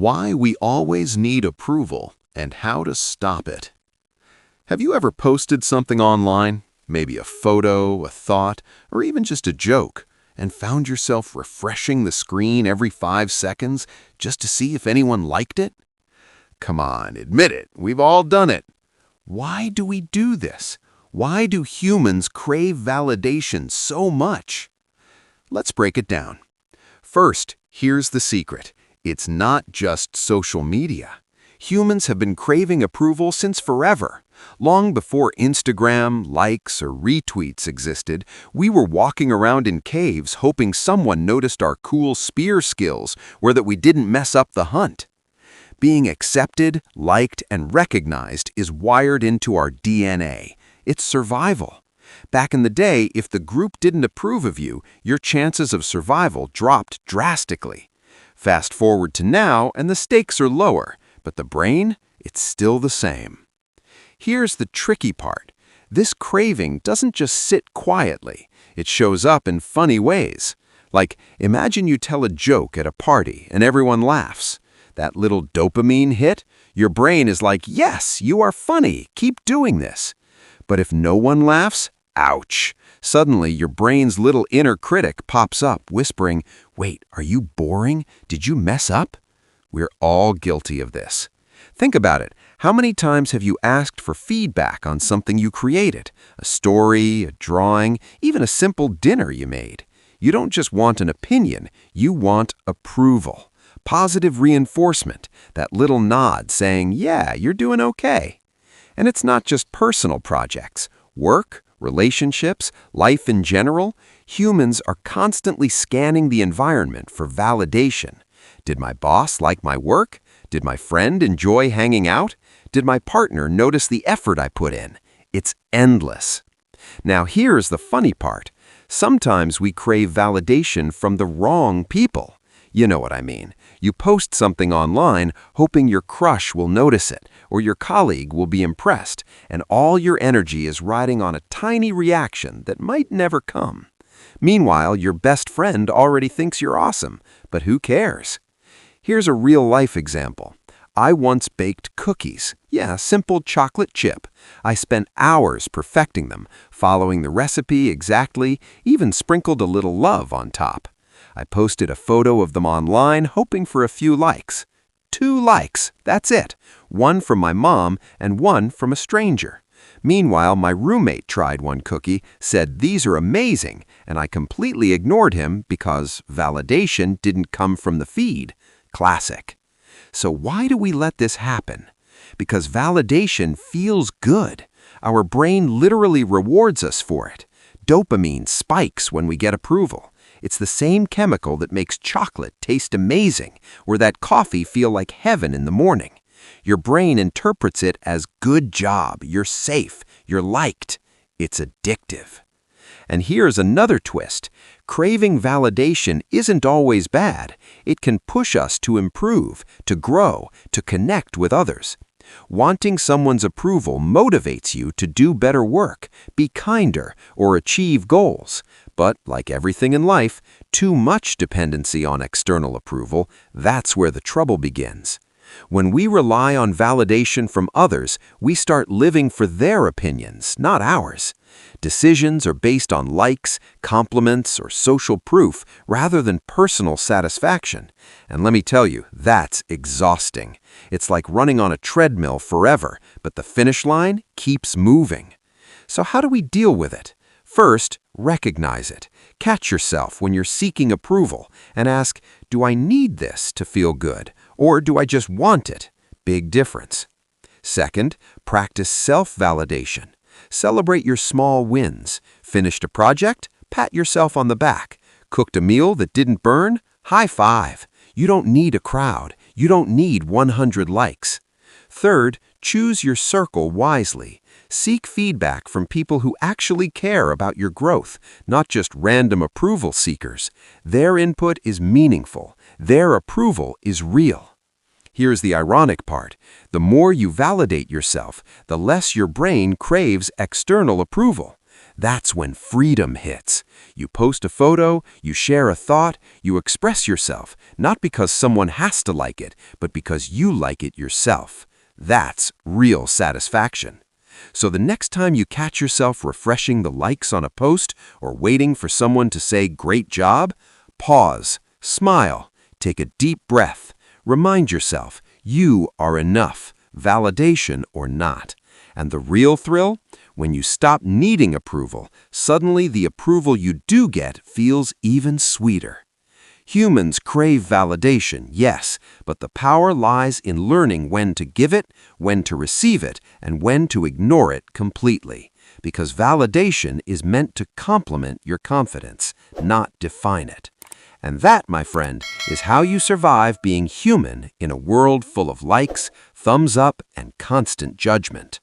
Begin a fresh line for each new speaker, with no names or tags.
Why we always need approval and how to stop it. Have you ever posted something online, maybe a photo, a thought, or even just a joke, and found yourself refreshing the screen every 5 seconds just to see if anyone liked it? Come on, admit it, we've all done it. Why do we do this? Why do humans crave validation so much? Let's break it down. First, here's the secret. It's not just social media. Humans have been craving approval since forever. Long before Instagram, likes, or retweets existed, we were walking around in caves hoping someone noticed our cool spear skills or that we didn't mess up the hunt. Being accepted, liked, and recognized is wired into our DNA. It's survival. Back in the day, if the group didn't approve of you, your chances of survival dropped drastically. Fast forward to now, and the stakes are lower, but the brain, it's still the same. Here's the tricky part. This craving doesn't just sit quietly. It shows up in funny ways. Like, imagine you tell a joke at a party and everyone laughs. That little dopamine hit, your brain is like, yes, you are funny, keep doing this. But if no one laughs, ouch. Suddenly, your brain's little inner critic pops up, whispering, wait, are you boring? Did you mess up? We're all guilty of this. Think about it. How many times have you asked for feedback on something you created? A story, a drawing, even a simple dinner you made. You don't just want an opinion, you want approval. Positive reinforcement, that little nod saying, yeah, you're doing okay. And it's not just personal projects. Work, relationships, life in general, humans are constantly scanning the environment for validation. Did my boss like my work? Did my friend enjoy hanging out? Did my partner notice the effort I put in? It's endless. Now here's the funny part. Sometimes we crave validation from the wrong people. You know what I mean. You post something online hoping your crush will notice it or your colleague will be impressed, and all your energy is riding on a tiny reaction that might never come. Meanwhile, your best friend already thinks you're awesome, but who cares? Here's a real-life example. I once baked cookies. Yeah, simple chocolate chip. I spent hours perfecting them, following the recipe exactly, even sprinkled a little love on top. I posted a photo of them online, hoping for a few likes. 2 likes, that's it. 1 from my mom and 1 from a stranger. Meanwhile, my roommate tried one cookie, said these are amazing, and I completely ignored him because validation didn't come from the feed. Classic. So why do we let this happen? Because validation feels good. Our brain literally rewards us for it. Dopamine spikes when we get approval. It's the same chemical that makes chocolate taste amazing or that coffee feel like heaven in the morning. Your brain interprets it as good job, you're safe, you're liked. It's addictive. And here's another twist. Craving validation isn't always bad. It can push us to improve, to grow, to connect with others. Wanting someone's approval motivates you to do better work, be kinder, or achieve goals. But like everything in life, too much dependency on external approval, that's where the trouble begins. When we rely on validation from others, we start living for their opinions, not ours. Decisions are based on likes, compliments, or social proof rather than personal satisfaction. And let me tell you, that's exhausting. It's like running on a treadmill forever, but the finish line keeps moving. So how do we deal with it? First, recognize it. Catch yourself when you're seeking approval and ask, do I need this to feel good? Or do I just want it? Big difference. Second, practice self-validation. Celebrate your small wins. Finished a project? Pat yourself on the back. Cooked a meal that didn't burn? High five. You don't need a crowd. You don't need 100 likes. Third, choose your circle wisely. Seek feedback from people who actually care about your growth, not just random approval seekers. Their input is meaningful. Their approval is real. Here's the ironic part. The more you validate yourself, the less your brain craves external approval.
That's when freedom hits. You post a photo, you share a thought, you express yourself, not because someone has to like it, but because you like it yourself. That's real satisfaction. So the next time you catch yourself refreshing the likes on a post or waiting for someone to say great job, pause, smile, take a deep breath. Remind yourself you are enough, validation or not. And the real thrill? When you stop needing approval, suddenly the approval you do get feels even sweeter. Humans crave validation, yes, but the power lies in learning when to give it, when to receive it, and when to ignore it completely. Because validation is meant to complement your confidence, not define it. And that, my friend, is how you survive being human in a world full of likes, thumbs up, and constant judgment.